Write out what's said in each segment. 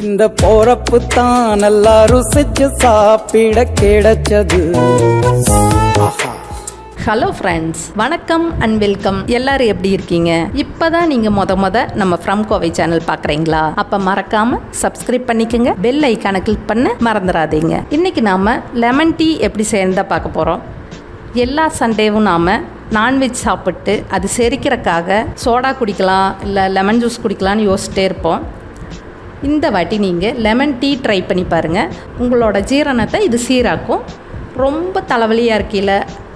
இந்த போறப்பு தான் நல்லா ருசிச்சு சாப்பிட கிடைச்சது. ஹலோ ஃப்ரெண்ட்ஸ், வணக்கம் அண்ட் வெல்கம். எல்லாரும் எப்படி இருக்கீங்க? இப்போதான் நீங்கள் முத நம்ம ஃப்ரம் கோவை சேனல் பார்க்குறீங்களா? அப்போ மறக்காம சப்ஸ்கிரைப் பண்ணிக்கோங்க, பெல் ஐக்கானை கிளிக் பண்ண மறந்துடாதீங்க. இன்னைக்கு நாம் லெமன் டீ எப்படி செய்யறதா பார்க்க போகிறோம். எல்லா சண்டேவும் நாம் நான்வெஜ் சாப்பிட்டு அது செரிக்கிறதுக்காக சோடா குடிக்கலாம் இல்லை லெமன் ஜூஸ் குடிக்கலான்னு யோசிச்சிட்டே இருப்போம். இந்த வாட்டி நீங்கள் லெமன் டீ ட்ரை பண்ணி பாருங்கள். உங்களோட ஜீரணத்தை இது சீராக்கும். ரொம்ப தலைவலியாக இருக்கையில்,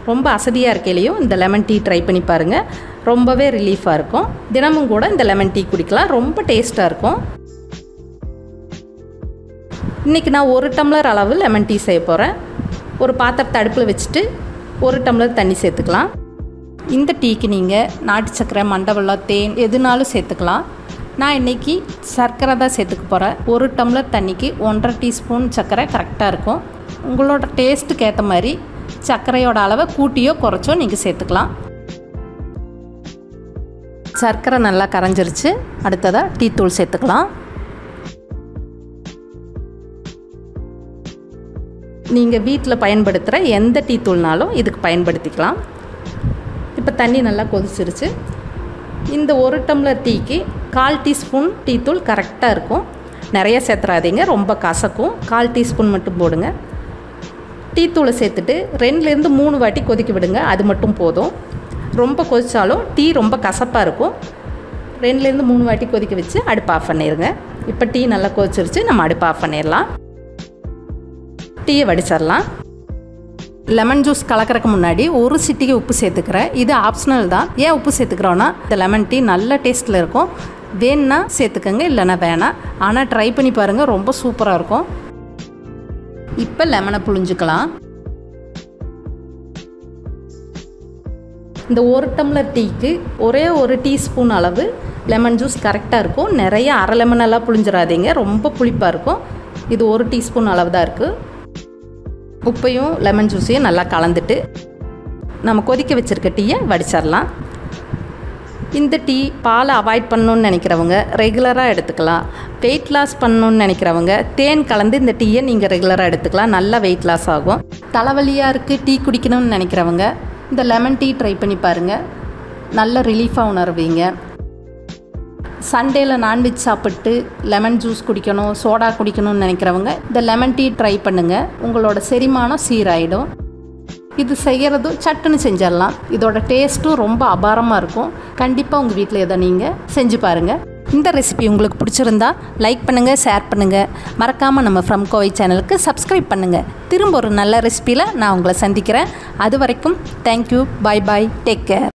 ரொம்ப அசதியாக இருக்கையிலையும் இந்த லெமன் டீ ட்ரை பண்ணி பாருங்கள். ரொம்பவே ரிலீஃபாக இருக்கும். தினமும் கூட இந்த லெமன் டீ குடிக்கலாம். ரொம்ப டேஸ்ட்டாக இருக்கும். இன்றைக்கி நான் 1 டம்ளர் அளவு லெமன் டீ செய்ய போகிறேன். ஒரு பாத்திரத்தை அடுப்பில் வச்சுட்டு 1 டம்ளர் தண்ணி சேர்த்துக்கலாம். இந்த டீக்கு நீங்கள் நாட்டு சர்க்கரை, மண்டவெல்லம், தேன் எதுனாலும் சேர்த்துக்கலாம். நான் இன்றைக்கி சர்க்கரை தான் சேர்த்துக்க போகிறேன். 1 டம்ளர் தண்ணிக்கு 1.5 டீஸ்பூன் சர்க்கரை கரெக்டாக இருக்கும். உங்களோட டேஸ்ட்டுக்கு ஏற்ற மாதிரி சர்க்கரையோட அளவை கூட்டியோ குறைச்சோ நீங்கள் சேர்த்துக்கலாம். சர்க்கரை நல்லா கரைஞ்சிருச்சு. அடுத்ததாக டீ தூள் சேர்த்துக்கலாம். நீங்கள் வீட்டில் பயன்படுத்துகிற எந்த டீ தூள்னாலும் இதுக்கு பயன்படுத்திக்கலாம். இப்போ தண்ணி நல்லா கொதிச்சிருச்சு. இந்த 1 டம்ளர் டீக்கு 1/4 டீஸ்பூன் டீ தூள் கரெக்டாக இருக்கும். நிறைய சேர்த்துறாதீங்க, ரொம்ப கசக்கும். 1/4 டீஸ்பூன் மட்டும் போடுங்க. டீ தூளை சேர்த்துட்டு 2லேருந்து 3 வாட்டி கொதிக்க விடுங்க. அது மட்டும் போதும். ரொம்ப கொதித்தாலும் டீ ரொம்ப கசப்பாக இருக்கும். 2லேருந்து 3 வாட்டி கொதிக்க வச்சு அடுப்பு ஆஃப் பண்ணிடுங்க. இப்போ டீ நல்லா கொதிச்சிருச்சு. நம்ம அடுப்பு ஆஃப் பண்ணிடலாம். டீயை வடிச்சிடலாம். லெமன் ஜூஸ் கலக்கிறதுக்கு முன்னாடி 1 சிட்டிகை உப்பு சேர்த்துக்கிறேன். இது ஆப்ஷனல் தான். ஏன் உப்பு சேர்த்துக்கிறோன்னா, இந்த லெமன் டீ நல்ல டேஸ்ட்டில் இருக்கும். வேணுன்னா சேர்த்துக்கோங்க, இல்லைன்னா வேணாம். ஆனால் ட்ரை பண்ணி பாருங்கள், ரொம்ப சூப்பராக இருக்கும். இப்போ லெமனை புழிஞ்சுக்கலாம். இந்த 1 டம்ளர் டீக்கு ஒரே 1 டீஸ்பூன் அளவு லெமன் ஜூஸ் கரெக்டாக இருக்கும். நிறைய அரை லெமனெல்லாம் புழிஞ்சிடாதீங்க, ரொம்ப புளிப்பாக இருக்கும். இது 1 டீஸ்பூன் அளவு தான் இருக்குது. உப்பையும் லெமன் ஜூஸையும் நல்லா கலந்துட்டு நம்ம கொதிக்க வச்சுருக்க டீயை வடிச்சிடலாம். இந்த டீ பாலை அவாய்ட் பண்ணணுன்னு நினைக்கிறவங்க ரெகுலராக எடுத்துக்கலாம். வெயிட் லாஸ் பண்ணணுன்னு நினைக்கிறவங்க தேன் கலந்து இந்த டீயை நீங்கள் ரெகுலராக எடுத்துக்கலாம். நல்லா வெயிட் லாஸ் ஆகும். தலைவலியாக இருக்குது, டீ குடிக்கணும்னு நினைக்கிறவங்க இந்த லெமன் டீ ட்ரை பண்ணி பாருங்கள். நல்ல ரிலீஃபாக உணர்வீங்க. சண்டேயில் நான்வெஜ் சாப்பிட்டு லெமன் ஜூஸ் குடிக்கணும், சோடா குடிக்கணும்னு நினைக்கிறவங்க இந்த லெமன் டீ ட்ரை பண்ணுங்கள். உங்களோட செரிமானம் சீராயிடும். இது செய்கிறதும் சட்டுன்னு செஞ்சிடலாம். இதோட டேஸ்ட்டும் ரொம்ப அபாரமாக இருக்கும். கண்டிப்பாக உங்கள் வீட்டில் இதை நீங்கள் செஞ்சு பாருங்கள். இந்த ரெசிபி உங்களுக்கு பிடிச்சிருந்தா லைக் பண்ணுங்கள், ஷேர் பண்ணுங்கள். மறக்காமல் நம்ம ஃப்ரம் கோவை சேனலுக்கு சப்ஸ்கிரைப் பண்ணுங்கள். திரும்ப ஒரு நல்ல ரெசிபியில் நான் உங்களை சந்திக்கிறேன். அது வரைக்கும் தேங்க்யூ, பாய் பாய், டேக் கேர்.